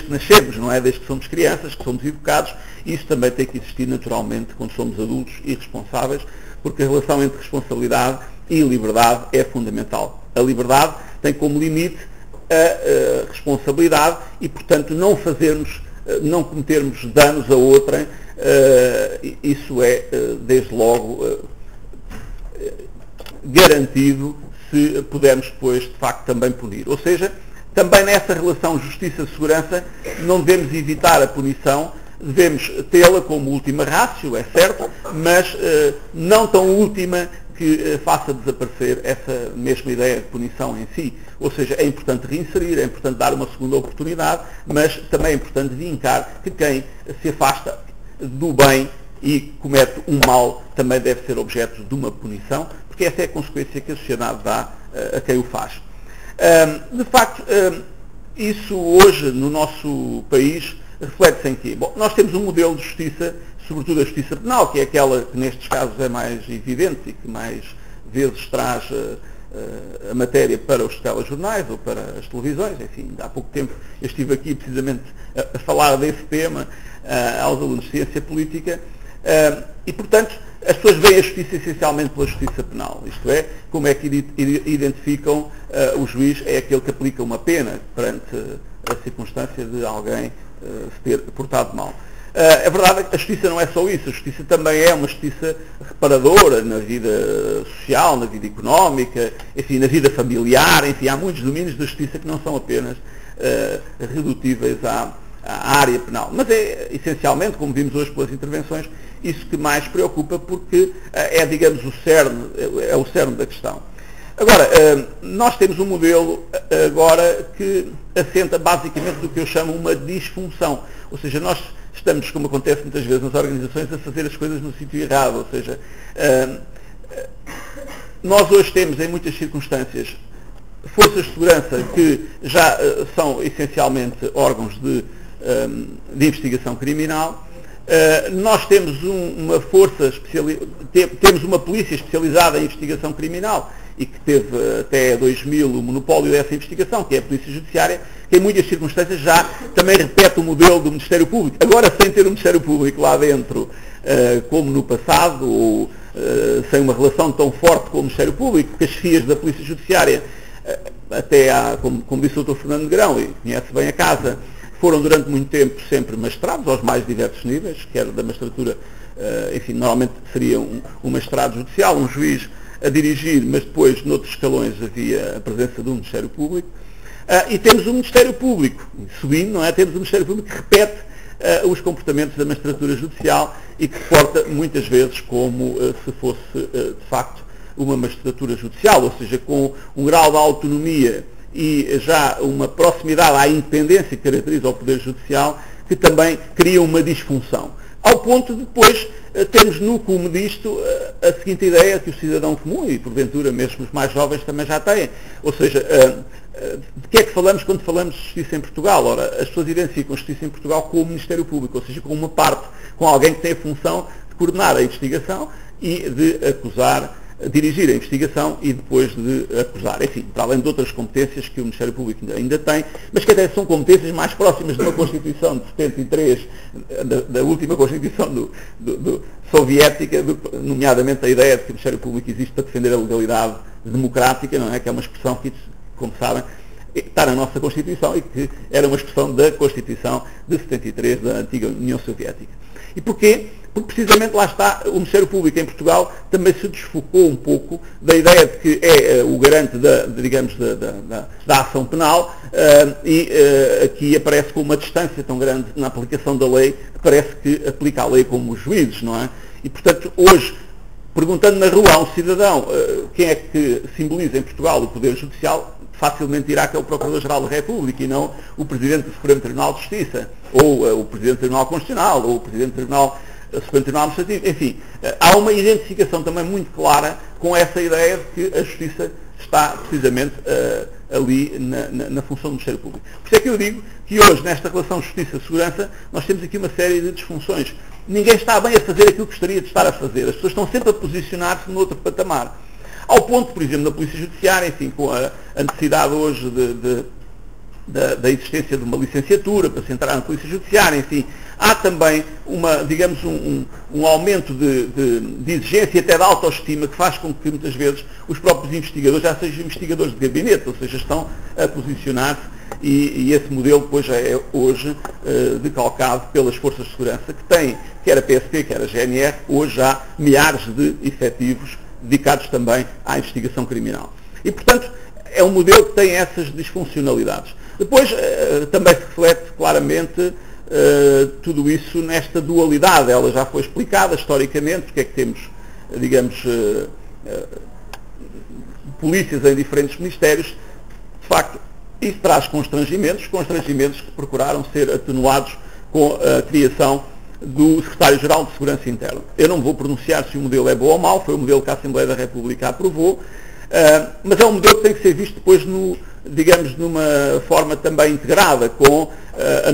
que nascemos, não é? Desde que somos crianças, que somos educados, e isso também tem que existir naturalmente quando somos adultos e responsáveis, porque a relação entre responsabilidade e liberdade é fundamental. A liberdade tem como limite a responsabilidade e, portanto, não cometermos danos a outrem, isso é, desde logo, garantido se pudermos depois, de facto, também punir. Ou seja, também nessa relação justiça-segurança não devemos evitar a punição, devemos tê-la como última ratio, é certo, mas não tão última que faça desaparecer essa mesma ideia de punição em si. Ou seja, é importante reinserir, é importante dar uma segunda oportunidade, mas também é importante vincar que quem se afasta do bem e comete um mal também deve ser objeto de uma punição, porque essa é a consequência que a sociedade dá a quem o faz. De facto, isso hoje no nosso país reflete-se em quê? Bom, nós temos um modelo de justiça, sobretudo a justiça penal, que é aquela que nestes casos é mais evidente e que mais vezes traz a matéria para os telejornais ou para as televisões. Enfim, há pouco tempo eu estive aqui precisamente a falar desse tema aos alunos de ciência política e, portanto, as pessoas veem a justiça essencialmente pela justiça penal, isto é, como é que identificam o juiz é aquele que aplica uma pena perante a circunstância de alguém se ter portado mal. É verdade que a justiça não é só isso, a justiça também é uma justiça reparadora na vida social, na vida económica, enfim, na vida familiar, enfim, há muitos domínios da justiça que não são apenas redutíveis à área penal. Mas é, essencialmente, como vimos hoje pelas intervenções, isso que mais preocupa porque é, digamos, o cerne da questão. Agora, nós temos um modelo agora que assenta basicamente do que eu chamo uma disfunção. Ou seja, nós estamos, como acontece muitas vezes nas organizações, a fazer as coisas no sítio errado. Ou seja, nós hoje temos em muitas circunstâncias forças de segurança que já são essencialmente órgãos de investigação criminal. Nós temos temos uma polícia especializada em investigação criminal e que teve até 2000 o monopólio dessa investigação, que é a Polícia Judiciária, que em muitas circunstâncias já também repete o modelo do Ministério Público, agora sem ter o Ministério Público lá dentro como no passado, ou sem uma relação tão forte com o Ministério Público, porque as chefias da Polícia Judiciária, até como disse o Dr. Fernando Negrão, e conhece bem a casa, foram durante muito tempo sempre magistrados, aos mais diversos níveis, quer da magistratura, enfim, normalmente seria um magistrado judicial, um juiz a dirigir, mas depois, noutros escalões, havia a presença do Ministério Público. E temos o Ministério Público, subindo, não é? Temos o Ministério Público que repete os comportamentos da magistratura judicial e que se porta muitas vezes como se fosse, de facto, uma magistratura judicial, ou seja, com um grau de autonomia e já uma proximidade à independência que caracteriza o Poder Judicial, que também cria uma disfunção. Ao ponto de depois termos no cume disto a seguinte ideia que o cidadão comum, e porventura mesmo os mais jovens também já têm. Ou seja, de que é que falamos quando falamos de justiça em Portugal? Ora, as pessoas identificam a justiça em Portugal com o Ministério Público, ou seja, com uma parte, com alguém que tem a função de coordenar a investigação e de dirigir a investigação e depois de acusar. Enfim, para além de outras competências que o Ministério Público ainda tem, mas que até são competências mais próximas de uma Constituição de 73, da última Constituição soviética, nomeadamente a ideia de que o Ministério Público existe para defender a legalidade democrática, não é? Que é uma expressão que, como sabem, está na nossa Constituição e que era uma expressão da Constituição de 73 da antiga União Soviética. E porquê? Porque precisamente lá está, o Ministério Público em Portugal também se desfocou um pouco da ideia de que é o garante da ação penal e aqui aparece com uma distância tão grande na aplicação da lei, que parece que aplica a lei como os juízes, não é? E portanto hoje, perguntando na rua a um cidadão quem é que simboliza em Portugal o Poder Judicial, facilmente dirá que é o Procurador-Geral da República e não o Presidente do Supremo Tribunal de Justiça, ou o Presidente do Tribunal Constitucional, ou o Presidente do Tribunal Supremo Tribunal Administrativo. Enfim, há uma identificação também muito clara com essa ideia de que a Justiça está precisamente ali na função do Ministério Público. Por isso é que eu digo que hoje, nesta relação Justiça-Segurança, nós temos aqui uma série de disfunções. Ninguém está bem a fazer aquilo que gostaria de estar a fazer. As pessoas estão sempre a posicionar-se no outro patamar. Ao ponto, por exemplo, da Polícia Judiciária, enfim, com a necessidade hoje da existência de uma licenciatura para se entrar na Polícia Judiciária, enfim. Há também digamos, um aumento de exigência e até de autoestima que faz com que muitas vezes os próprios investigadores já sejam investigadores de gabinete, ou seja, estão a posicionar-se e esse modelo depois já é hoje decalcado pelas forças de segurança que têm, quer a PSP, quer a GNR, hoje há milhares de efetivos dedicados também à investigação criminal. E, portanto, é um modelo que tem essas disfuncionalidades. Depois, também se reflete claramente tudo isso nesta dualidade. Ela já foi explicada historicamente, porque é que temos, digamos, polícias em diferentes ministérios. De facto, isso traz constrangimentos que procuraram ser atenuados com a criação do Secretário-Geral de Segurança Interna. Eu não vou pronunciar se o modelo é bom ou mau, foi o modelo que a Assembleia da República aprovou, mas é um modelo que tem que ser visto depois, digamos, numa forma também integrada com a